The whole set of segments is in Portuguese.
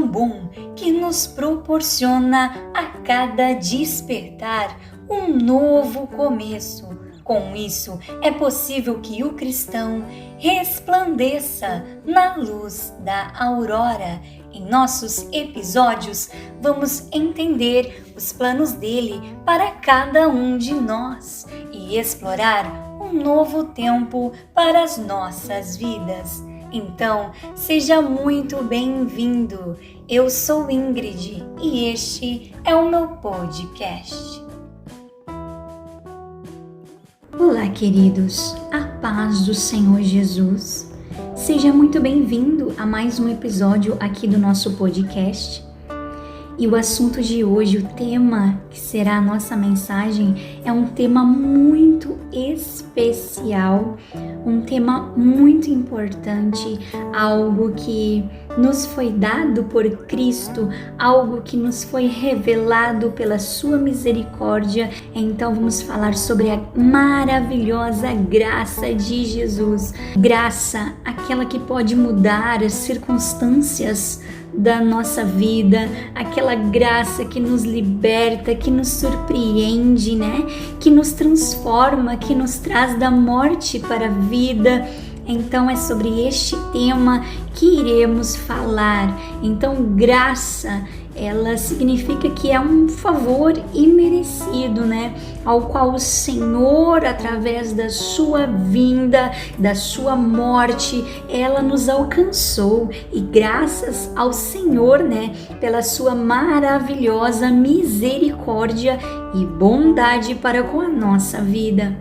tão bom que nos proporciona a cada despertar um novo começo. Com isso, é possível que o cristão resplandeça na luz da aurora. Em nossos episódios, vamos entender os planos dele para cada um de nós e explorar um novo tempo para as nossas vidas. Então, seja muito bem-vindo. Eu sou Ingrid e este é o meu podcast. Olá, queridos, a paz do Senhor Jesus. Seja muito bem-vindo a mais um episódio aqui do nosso podcast. E o assunto de hoje, o tema que será a nossa mensagem, é um tema muito especial, um tema muito importante, algo que nos foi dado por Cristo, algo que nos foi revelado pela sua misericórdia. Então vamos falar sobre a maravilhosa graça de Jesus. Graça, aquela que pode mudar as circunstâncias da nossa vida, aquela graça que nos liberta, que nos surpreende, né? Que nos transforma, que nos traz da morte para a vida. Então é sobre este tema que iremos falar. Então, graça, ela significa que é um favor imerecido, né? Ao qual o Senhor, através da sua vinda, da sua morte, ela nos alcançou. E graças ao Senhor, né? Pela sua maravilhosa misericórdia e bondade para com a nossa vida.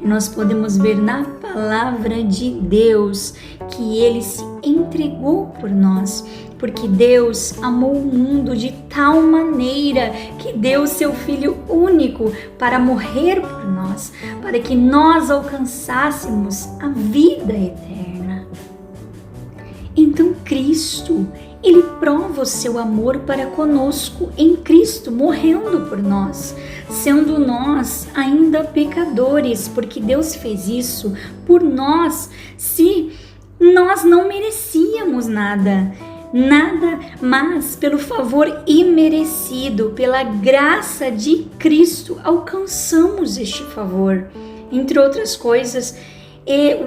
Nós podemos ver na palavra de Deus que Ele se entregou por nós, porque Deus amou o mundo de tal maneira que deu seu Filho único para morrer por nós, para que nós alcançássemos a vida eterna. Então Cristo, Ele prova o seu amor para conosco em Cristo, morrendo por nós, sendo nós ainda pecadores, porque Deus fez isso por nós, se nós não merecíamos nada, mas pelo favor imerecido, pela graça de Cristo, alcançamos este favor. Entre outras coisas,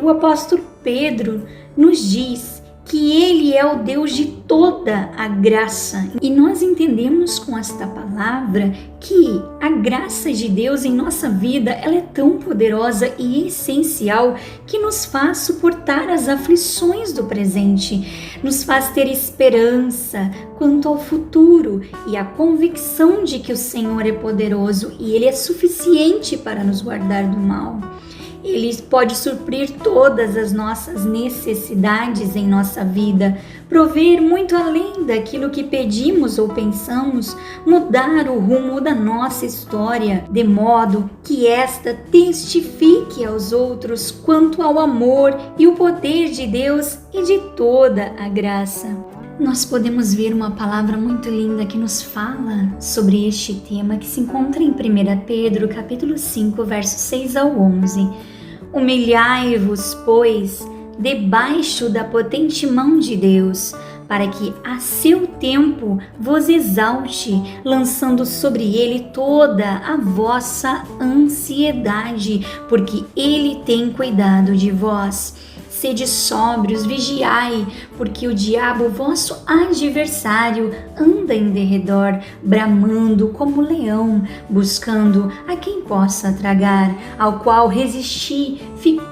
o apóstolo Pedro nos diz que Ele é o Deus de toda a graça. E nós entendemos com esta palavra que a graça de Deus em nossa vida, ela é tão poderosa e essencial que nos faz suportar as aflições do presente, nos faz ter esperança quanto ao futuro e a convicção de que o Senhor é poderoso e Ele é suficiente para nos guardar do mal. Ele pode suprir todas as nossas necessidades em nossa vida, prover muito além daquilo que pedimos ou pensamos, mudar o rumo da nossa história, de modo que esta testifique aos outros quanto ao amor e o poder de Deus e de toda a graça. Nós podemos ver uma palavra muito linda que nos fala sobre este tema, que se encontra em 1 Pedro, capítulo 5, versos 6 ao 11. Humilhai-vos, pois, debaixo da potente mão de Deus, para que a seu tempo vos exalte, lançando sobre ele toda a vossa ansiedade, porque ele tem cuidado de vós. Sede sóbrios, vigiai, porque o diabo, vosso adversário, anda em derredor, bramando como leão, buscando a quem possa tragar, ao qual resisti,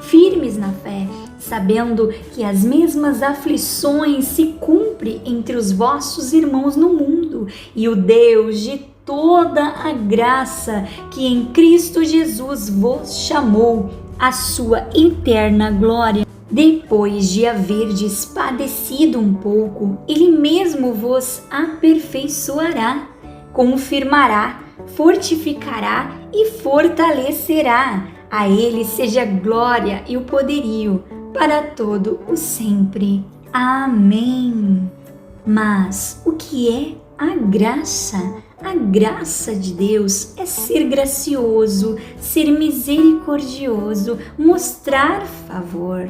firmes na fé, sabendo que as mesmas aflições se cumprem entre os vossos irmãos no mundo, e o Deus de toda a graça, que em Cristo Jesus vos chamou à sua eterna glória, depois de haverdes padecido um pouco, Ele mesmo vos aperfeiçoará, confirmará, fortificará e fortalecerá. A Ele seja a glória e o poderio para todo o sempre. Amém. Mas o que é a graça? A graça de Deus é ser gracioso, ser misericordioso, mostrar favor.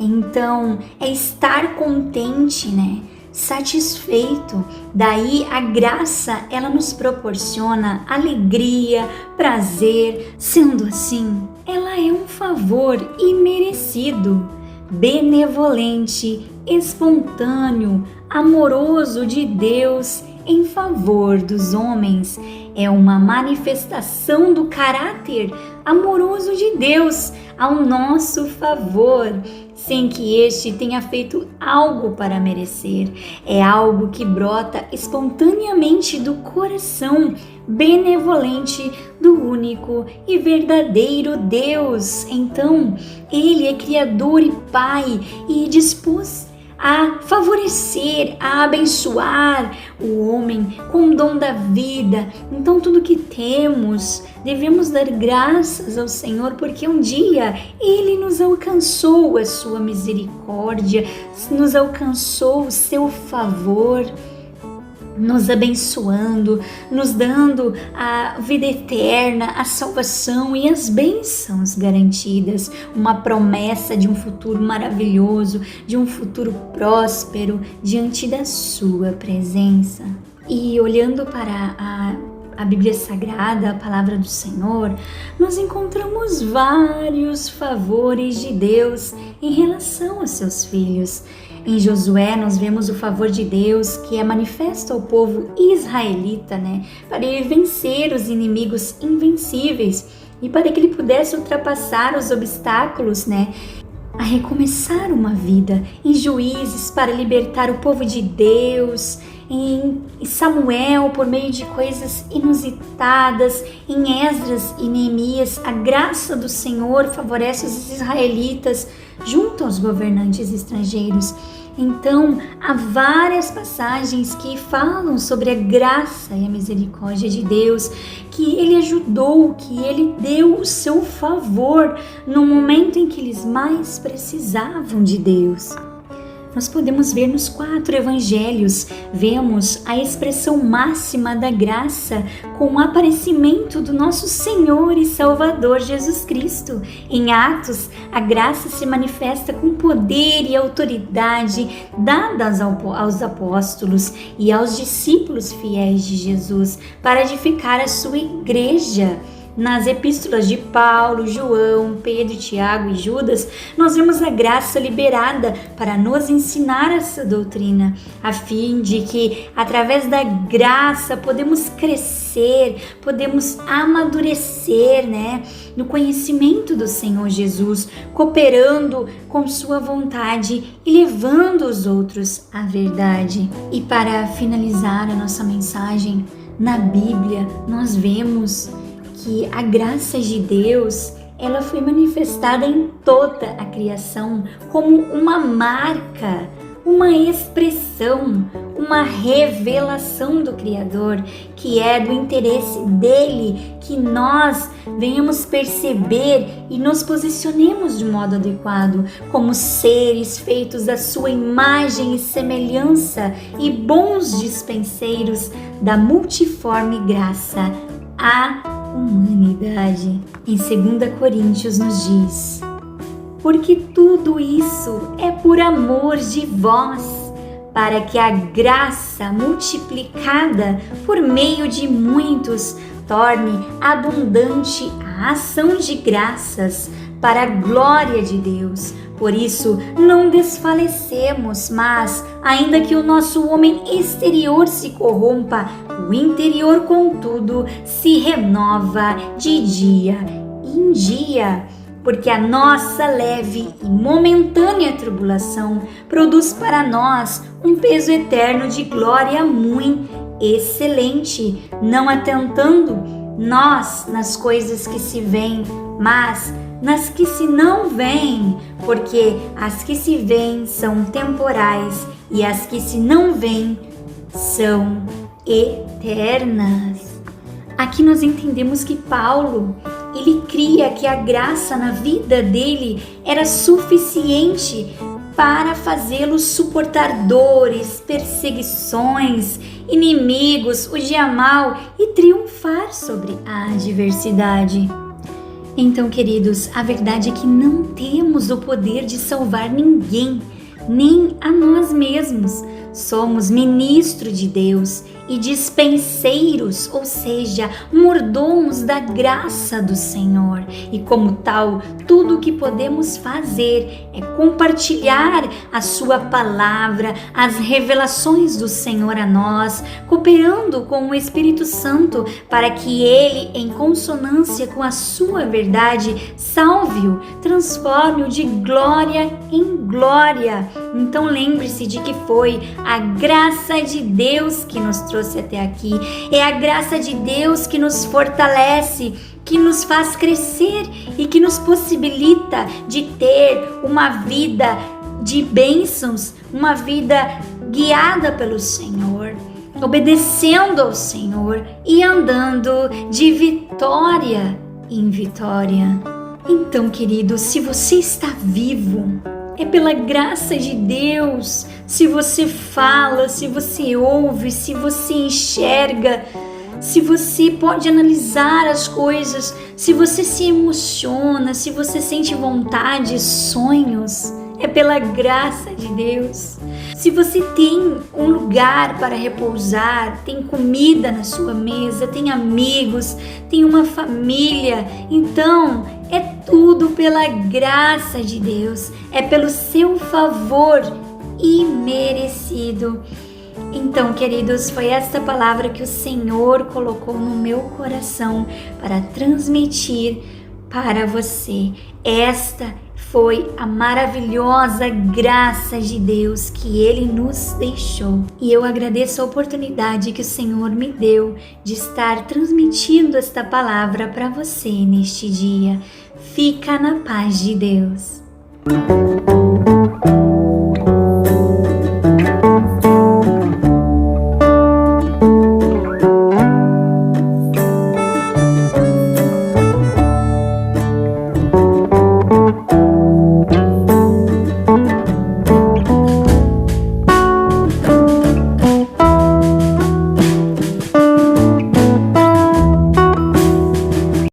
Então, é estar contente, né? satisfeito. Daí a graça, ela nos proporciona alegria, prazer. Sendo assim, ela é um favor imerecido, benevolente, espontâneo, amoroso de Deus em favor dos homens. É uma manifestação do caráter amoroso de Deus ao nosso favor, sem que este tenha feito algo para merecer. É algo que brota espontaneamente do coração benevolente do único e verdadeiro Deus. Então, Ele é Criador e Pai e dispôs a favorecer, a abençoar o homem com o dom da vida. Então tudo que temos, devemos dar graças ao Senhor, porque um dia Ele nos alcançou a sua misericórdia, nos alcançou o seu favor, nos abençoando, nos dando a vida eterna, a salvação e as bênçãos garantidas, uma promessa de um futuro maravilhoso, de um futuro próspero diante da sua presença. E olhando para a Bíblia Sagrada, a Palavra do Senhor, nós encontramos vários favores de Deus em relação aos seus filhos. Em Josué, nós vemos o favor de Deus que é manifesto ao povo israelita, para ele vencer os inimigos invencíveis e para que ele pudesse ultrapassar os obstáculos, a recomeçar uma vida. Em Juízes, para libertar o povo de Deus. Em Samuel, por meio de coisas inusitadas. Em Esdras e Neemias, a graça do Senhor favorece os israelitas junto aos governantes estrangeiros. Então, há várias passagens que falam sobre a graça e a misericórdia de Deus, que Ele ajudou, que Ele deu o seu favor no momento em que eles mais precisavam de Deus. Nós podemos ver nos 4 evangelhos, vemos a expressão máxima da graça com o aparecimento do nosso Senhor e Salvador Jesus Cristo. Em Atos, a graça se manifesta com poder e autoridade dadas aos apóstolos e aos discípulos fiéis de Jesus para edificar a sua igreja. Nas epístolas de Paulo, João, Pedro, Tiago e Judas, nós vemos a graça liberada para nos ensinar essa doutrina, a fim de que, através da graça, podemos crescer, podemos amadurecer, no conhecimento do Senhor Jesus, cooperando com sua vontade e levando os outros à verdade. E para finalizar a nossa mensagem, na Bíblia, nós vemos que a graça de Deus, ela foi manifestada em toda a criação como uma marca, uma expressão, uma revelação do Criador, que é do interesse dele que nós venhamos perceber e nos posicionemos de modo adequado como seres feitos à sua imagem e semelhança e bons dispenseiros da multiforme graça à humanidade. Em 2 Coríntios nos diz: porque tudo isso é por amor de vós, para que a graça multiplicada por meio de muitos torne abundante a ação de graças para a glória de Deus. Por isso, não desfalecemos, mas, ainda que o nosso homem exterior se corrompa, o interior, contudo, se renova de dia em dia, porque a nossa leve e momentânea tribulação produz para nós um peso eterno de glória muito excelente, não atentando nós nas coisas que se veem, mas nas que se não veem, porque as que se veem são temporais e as que se não veem são eternas. Aqui nós entendemos que Paulo, ele cria que a graça na vida dele era suficiente para fazê-lo suportar dores, perseguições, inimigos, o dia mau e triunfar sobre a adversidade. Então, queridos, a verdade é que não temos o poder de salvar ninguém, nem a nós mesmos. somos ministro de Deus e dispenseiros, ou seja, mordomos da graça do Senhor. E como tal, tudo o que podemos fazer é compartilhar a sua palavra, as revelações do Senhor a nós, cooperando com o Espírito Santo para que ele, em consonância com a sua verdade, salve-o, transforme-o de glória em glória. Então lembre-se de que foi a graça de Deus que nos trouxe até aqui. É a graça de Deus que nos fortalece, que nos faz crescer e que nos possibilita de ter uma vida de bênçãos, uma vida guiada pelo Senhor, obedecendo ao Senhor e andando de vitória em vitória. Então, querido, se você está vivo, é pela graça de Deus. Se você fala, se você ouve, se você enxerga, se você pode analisar as coisas, se você se emociona, se você sente vontade, sonhos, é pela graça de Deus. Se você tem um lugar para repousar, tem comida na sua mesa, tem amigos, tem uma família, então é tudo pela graça de Deus, é pelo seu favor imerecido. Então, queridos, foi esta palavra que o Senhor colocou no meu coração para transmitir para você. Esta foi a maravilhosa graça de Deus que Ele nos deixou. E eu agradeço a oportunidade que o Senhor me deu de estar transmitindo esta palavra para você neste dia. Fica na paz de Deus.